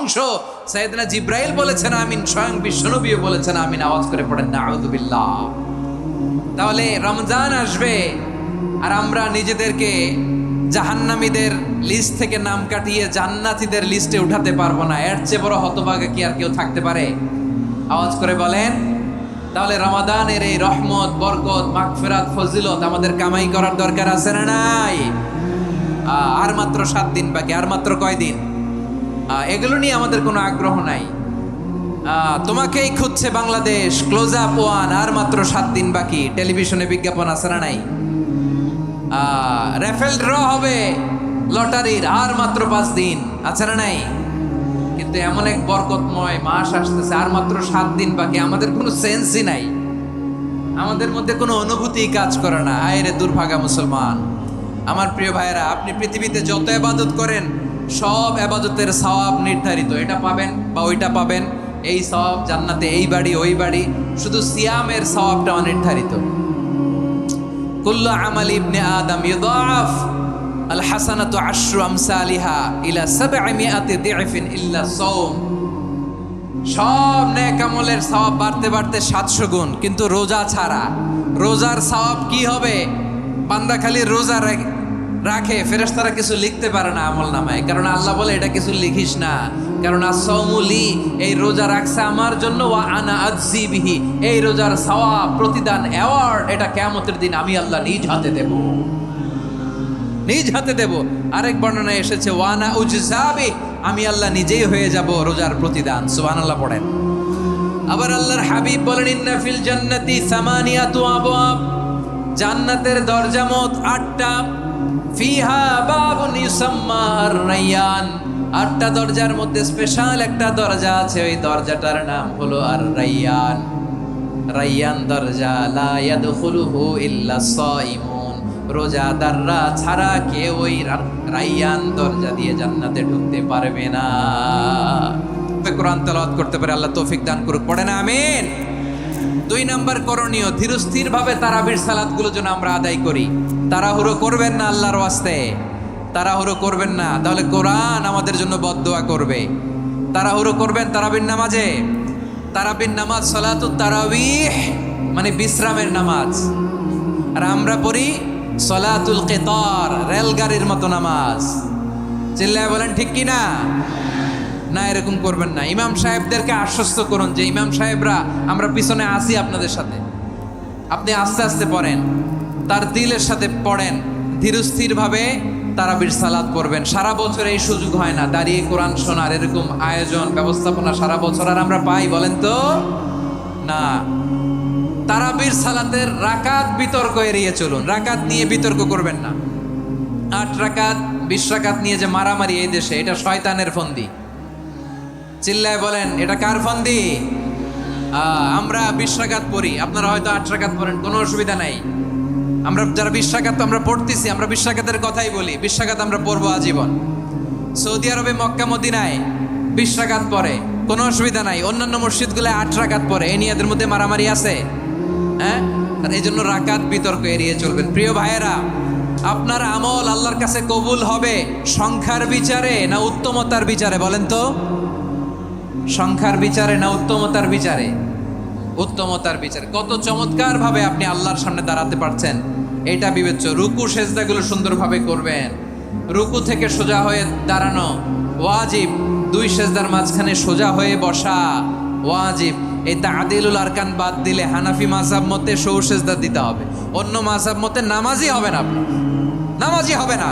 অংশ। সাইয়েদনা জিব্রাইল বলেছেন আমিন, স্বয়ং বিশ্বনবীও বলেছেন আমিন। আওয়াজ করে পড়েন নাউযু বিল্লাহ। তাহলে রমজান আসবে আর আমরা নিজেদেরকে জাহান্নামীদের লিস্ট থেকে নাম কাটিয়ে জান্নাতীদের লিস্টে উঠাতে পারবো না। এর চেয়ে বড় হতভাগা কি আর কেউ থাকতে পারে? আওয়াজ করে বলেন। তাহলে রমাদানের এই রহমত, বরকত, মাগফিরাত, ফজিলত আমাদের কামাই করার দরকার আছে না নাই? আর মাত্র 7 দিন বাকি। আর মাত্র কয়দিন? এগুলো নিয়ে আমাদের কোনো আগ্রহ নাই। তোমাকেই খুঁজছে বাংলাদেশ, ক্লোজ আপ ওয়ান, আর মাত্র 7 দিন বাকি। টেলিভিশনে বিজ্ঞাপন আছে না নাই? রেফেল ড্র হবে লটারির, আর মাত্র 5 দিন, আছে না নাই? কিন্তু এমন এক বরকতময় মাস আসতেছে, আর মাত্র 7 দিন বাকি। আমাদের কোনো সেন্সই নাই, আমাদের মধ্যে কোনো অনুভূতি কাজ করে না। আয়রে দুর্ভাগা মুসলমান। আমার প্রিয় ভাইয়েরা, আপনি পৃথিবীতে যত ইবাদত করেন সব ইবাদতের সওয়াব নির্ধারিত। এটা পাবেন বা ওইটা পাবেন, এই সওয়াব জান্নাতে, এই বাড়ি ওই বাড়ি। শুধু সিয়ামের সওয়াবটা অনির্ধারিত। কুল্লু আমালি ইবনে আদম ইউদাআফ আল হাসানাতু আশরু আমসালিহা ইলা 700 দি'ফিন ইল্লা সাওম। সব নেক আমলের সওয়াব বাড়তে বাড়তে 700 গুণ, কিন্তু রোজা ছাড়া। রোজার সওয়াব কি হবে? বান্দা খালি রোজা রাখে, ফেরেশতারা কিছু লিখতে পারে না আমলনামায়, কারণ আল্লাহ বলে এটা কিছু লিখিস না, কারণ as-সাওমুলি, এই রোজা রাখছে আমার জন্য, ওয়া আনা আজজি বিহি, এই রোজার সওয়াব, প্রতিদান, অ্যাওয়ার্ড, এটা কিয়ামতের দিন আমি আল্লাহ নিজ হাতে দেব, নিজ হাতে দেব। আরেক বর্ণনায় এসেছে ওয়া আনা উজজাবি, আমি আল্লাহ নিজেই হয়ে যাব রোজার প্রতিদান। সুবহানাল্লাহ পড়েন। আবার আল্লাহর হাবিব বলেন ইন্না ফিল জান্নাতি সামানিয়াতু আবওয়াব, জান্নাতের দরজা মোট 8টা। ফিহা বাবুন ইউসাম্মা আর-রায়্যান, 8টা দরজার মধ্যে স্পেশাল একটা দরজা আছে, ওই দরজাটার নাম হলো আর-রায়্যান। রায়্যান দরজা, লা ইয়াদখুলুহু ইল্লা সাইমুন, রোজাদাররা ছাড়া কেউ ওই রায়্যান দরজা দিয়ে জান্নাতে ঢুকতে পারবে না। কোরআন তেলাওয়াত করতে পারে আল্লাহ তৌফিক দান করুক, পড়েন আমিন। 2 নাম্বার করণীয়, ধীরস্থির ভাবে তারাবির সালাতগুলো যেন আমরা আদায় করি। তাড়াহুড়ো করবেন না আল্লাহর ওয়াস্তে, তাড়াহুড়ো করবেন না, তাহলে কোরআন আমাদের জন্য বদদোয়া করবে। তাড়াহুড়ো করবেন তারাবির নামাজে। তারাবির নামাজ সালাতুত তারাবিহ, মানে বিশ্রামের নামাজ। আর আমরা পড়ি সালাতুল কিতার, রেলগাড়ির মতো নামাজ। চিল্লায় বলেন ঠিক কি না? না, এরকম করবেন না। ইমাম সাহেবদেরকে আশ্বস্ত করুন যে ইমাম সাহেবরা আমরা পিছনে আসি আপনাদের সাথে, আপনি আস্তে আস্তে পড়েন, তার দিলের সাথে পড়েন, ধীরস্থির ভাবে তারাবির সালাত পড়বেন। সারা বছর এই সুযোগ হয় না দাঁড়িয়ে কোরআন শোনার, এরকম আয়োজন ব্যবস্থাপনা সারা বছর আর আমরা পাই বলেন তো? না। তারাবির সালাতের রাকাত বিতর্ক এড়িয়ে চলুন, রাকাত নিয়ে বিতর্ক করবেন না। 8 রাকাত 20 রাকাত নিয়ে যে মারামারি এই দেশে, এটা শয়তানের ফন্দি। চিল্লায় বলেন এটা কার ফন্দি? আমরা 20 রাকাত পড়ি, আপনারা হয়তো 8 রাকাত পড়েন, কোনো অসুবিধা নাই। আমরা যারা 20 রাকাত আমরা পড়তেছি, আমরা 20 রাকাতের কথাই বলি, 20 রাকাত আমরা পড়বো আজীবন। সৌদি আরবে মক্কা মদিনায় 20 রাকাত পড়ে, কোনো অসুবিধা নাই। অন্যান্য মসজিদগুলো 8 রাকাত পড়ে, এই নিয়ে এদের মধ্যে মারামারি আছে? হ্যাঁ, আর এই জন্য রাকাত বিতর্ক এড়িয়ে চলবেন। প্রিয় ভাইয়েরা, আপনার আমল আল্লাহর কাছে কবুল হবে সংখ্যার বিচারে না উত্তমতার বিচারে? বলেন তো, সংখ্যার বিচারে না উত্তমতার বিচারে? উত্তমতার বিচারে। কত চমৎকার ভাবে আপনি আল্লাহর সামনে দাঁড়াতে পারছেন এটা বিবেচ্য। রুকু সেজদাগুলো সুন্দরভাবে করবেন, রুকু থেকে সোজা হয়ে দাঁড়ানো ওয়াজিব, 2 সেজদার মাঝখানে সোজা হয়ে বসা ওয়াজিব। এই তা'দিলুল আরকান বাদ দিলে হানাফি মাযহাব মতে সৌ সেজদা দিতে হবে, অন্য মাযহাব মতে নামাজই হবে না, আপনি নামাজই হবে না।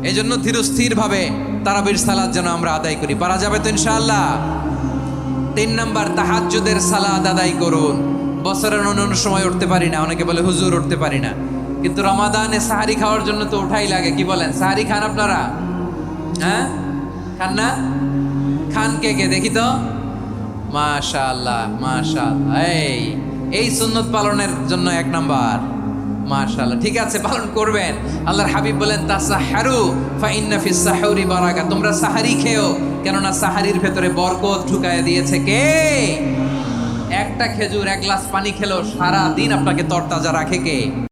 এই জন্য ধীরস্থির ভাবে তারাবির সালাত যেন আমরা আদায় করি। পারা যাবে তো ইনশাআল্লাহ? 3 নাম্বার, তাহাজ্জুদের সালাত আদায় করুন। বছরের অন্য সময় উঠতে পারি না, অনেকে বলে হুজুর উঠতে পারি না, কিন্তু রমাদানে সাহারি খাওয়ার জন্য তো ওঠাই লাগে। কি বলেন, সাহারি খান আপনারা? হ্যাঁ, খান না? খান কে কে দেখি তো? মাশাআল্লাহ মাশাআল্লাহ। এই সুন্নত পালনের জন্য 1 নাম্বার। মাশাআল্লাহ, ঠিক আছে, পালন করবেন। আল্লাহর হাবিব বলেন তাসাহহারু ফা ইন্না ফিস সাহুরি বারাকা, তোমরা সাহারি খেও, কেননা সাহারির ভেতরে বরকত ঢুকায় দিয়েছে কে? একটা খেজুর, 1 গ্লাস পানি খেলেও সারা দিন আপনাকে তরতাজা রাখে কে?